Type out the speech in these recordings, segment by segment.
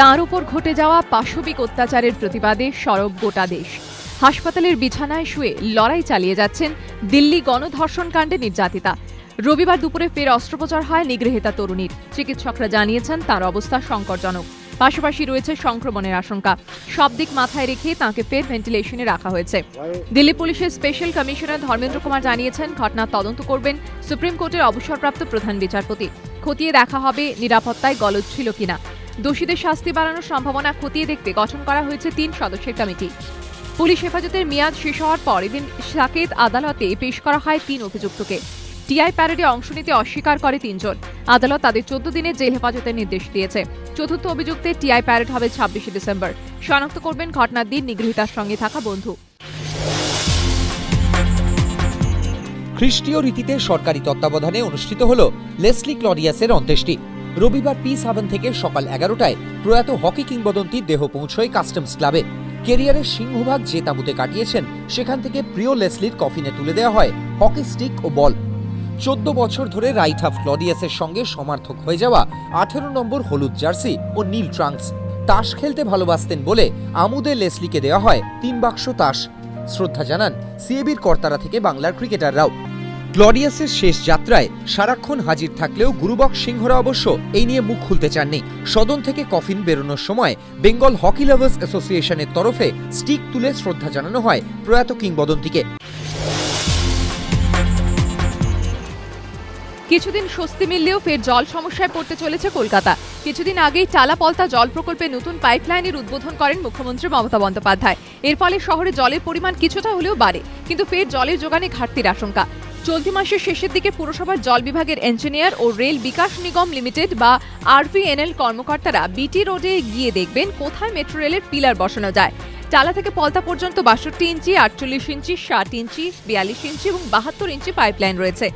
তার উপর ঘটে যাওয়া পাশবিক অত্যাচারের প্রতিবাদে সরব গোটা দেশ। হাসপাতালের বিছানায় শুয়ে লড়াই চালিয়ে যাচ্ছেন দিল্লি গণধর্ষণ কাণ্ডে নির্যাতিতা। রবিবার দুপুরে ফের অস্ত্রোপচার হয় নিগৃহীতা তরুণীর। চিকিৎসকরা জানিয়েছেন তার অবস্থা সংকটজনক, পাশাপাশি রয়েছে সংক্রমণের আশঙ্কা। সব দিক মাথায় রেখে তাঁকে ফের ভেন্টিলেশনে রাখা হয়েছে। দিল্লি পুলিশের স্পেশাল কমিশনার ধর্মেন্দ্র কুমার জানিয়েছেন, ঘটনার তদন্ত করবেন সুপ্রিম কোর্টের অবসরপ্রাপ্ত প্রধান বিচারপতি। খতিয়ে দেখা হবে নিরাপত্তায় গলদ ছিল কিনা। দোষীদের শাস্তি বাড়ানোর সম্ভাবনা খতিয়ে দেখতে গঠন করা হয়েছে 3 সদস্যের কমিটি। পুলিশ হেফাজতের মেয়াদ শেষ হওয়ার পর এদিন সাকেত আদালতে পেশ করা হয় 3 অভিযুক্তকে। টিআই প্যারেডে অংশ নিতে অস্বীকার করে 3 জন। আদালত তাদের 14 দিনের জেল হেফাজতের নির্দেশ দিয়েছে। চতুর্থ অভিযুক্তের টিআই প্যারেড হবে 26 ডিসেম্বর। শনাক্ত করবেন ঘটনার দিন নিগৃহীতার সঙ্গে থাকা বন্ধু। খ্রিস্টীয় রীতিতে সরকারি তত্ত্বাবধানে অনুষ্ঠিত হল লেসলি ক্লডিয়াসের অন্ত্যেষ্টি। রবিবার পিস হাভেন থেকে সকাল 11টায় প্রয়াত হকি কিংবদন্তির দেহ পৌঁছয় কাস্টমস ক্লাবে। কেরিয়ারের সিংহভাগ যে তাঁবুতে কাটিয়েছেন, সেখান থেকে প্রিয় লেসলির কফিনে তুলে দেওয়া হয় হকি স্টিক ও বল। 14 বছর ধরে রাইট হাফ ক্লডিয়াসের সঙ্গে সমার্থক হয়ে যাওয়া 18 নম্বর হলুদ জার্সি ও নীল ট্রাঙ্কস। তাস খেলতে ভালোবাসতেন বলে আমুদে লেসলিকে দেওয়া হয় 3 বাক্স তাস। শ্রদ্ধা জানান সিএবির কর্তারা থেকে বাংলার ক্রিকেটাররাও। ক্লডিয়াসের শেষ যাত্রায় সারাক্ষণ হাজির থাকলেও গুরুবক সিংহরা অবশ্য এই নিয়ে মুখ খুলতে চাননি। সদন থেকে কফিন বেরোনোর সময় বেঙ্গল হকি লাভার্স অ্যাসোসিয়েশনের তরফে স্টিক তুলে শ্রদ্ধা জানানো হয় প্রয়াত কিংবদন্তিকে। কিছুদিন স্বস্তি মিললেও ফের জল সমস্যায় পড়তে চলেছে কলকাতা। কিছুদিন আগেই টালাপলতা জল প্রকল্পে নতুন পাইপলাইনের উদ্বোধন করেন মুখ্যমন্ত্রী মমতা বন্দ্যোপাধ্যায়। এর ফলে শহরে জলের পরিমাণ কিছুটা হলেও বাড়ে, কিন্তু ফের জলের যোগানে ঘাটতির আশঙ্কা। চলতি মাসের শেষের দিকে পুরসভার জল বিভাগের ইঞ্জিনিয়ার ও রেল বিকাশ নিগম লিমিটেড বা আরভিএনএল কর্মকর্তারা বিটি রোডে গিয়ে দেখবেন কোথায় মেট্রো রেলের পিলার বসানো যায়। টালা থেকে পলতা পর্যন্ত 62 ইঞ্চি, 48 ইঞ্চি, 60 ইঞ্চি, 42 ইঞ্চি এবং 72 ইঞ্চি পাইপলাইন রয়েছে।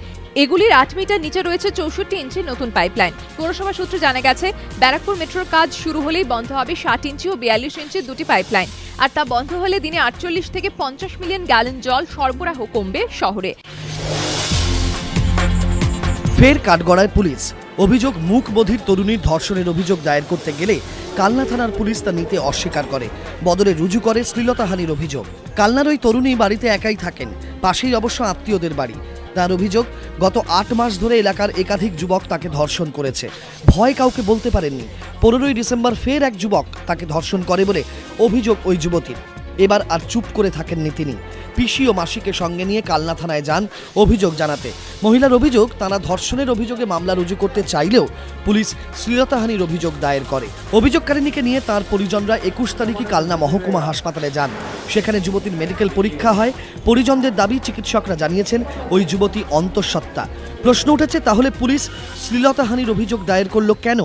এগুলির 8 মিটার নিচে রয়েছে 64 ইঞ্চি নতুন পাইপলাইন। পৌরসভা সূত্রে জানা গেছে, ব্যারাকপুর মেট্রোর কাজ শুরু হলেই বন্ধ হবে 60 ইঞ্চি ও 42 ইঞ্চির 2টি পাইপলাইন। আর তা বন্ধ হলে দিনে 48 থেকে 50 মিলিয়ন গ্যালন জল সরবরাহ কমবে শহরে। ফের কাঠগড়ায় পুলিশ। অভিযোগ, মুখ বধির তরুণীর ধর্ষণের অভিযোগ দায়ের করতে গেলে কালনা থানার পুলিশ তা নিতে অস্বীকার করে। বদলে রুজু করে শ্লীলতাহানির অভিযোগ। কালনার ওই তরুণী বাড়িতে একাই থাকেন, পাশেই অবশ্য আত্মীয়দের বাড়ি। তার অভিযোগ, গত 8 মাস ধরে এলাকার একাধিক যুবক তাকে ধর্ষণ করেছে। ভয় কাউকে বলতে পারেননি। 15ই ডিসেম্বর ফের এক যুবক তাকে ধর্ষণ করে বলে অভিযোগ ওই যুবতীর। এবার আর চুপ করে থাকেননি তিনি। পিসি ও মাসিকে সঙ্গে নিয়ে কালনা থানায় যান অভিযোগ জানাতে। মহিলার অভিযোগ, তারা ধর্ষণের অভিযোগে মামলা রুজু করতে চাইলেও পুলিশ শ্লীলতাহানির অভিযোগ দায়ের করে। অভিযোগকারিণীকে নিয়ে তার পরিজনরা 21 তারিখে কালনা মহকুমা হাসপাতালে যান। সেখানে যুবতীর মেডিকেল পরীক্ষা হয়। পরিজনদের দাবি, চিকিৎসকরা জানিয়েছেন ওই যুবতী অন্তঃসত্ত্বা। প্রশ্ন উঠেছে, তাহলে পুলিশ শ্লীলতাহানির অভিযোগ দায়ের করল কেন?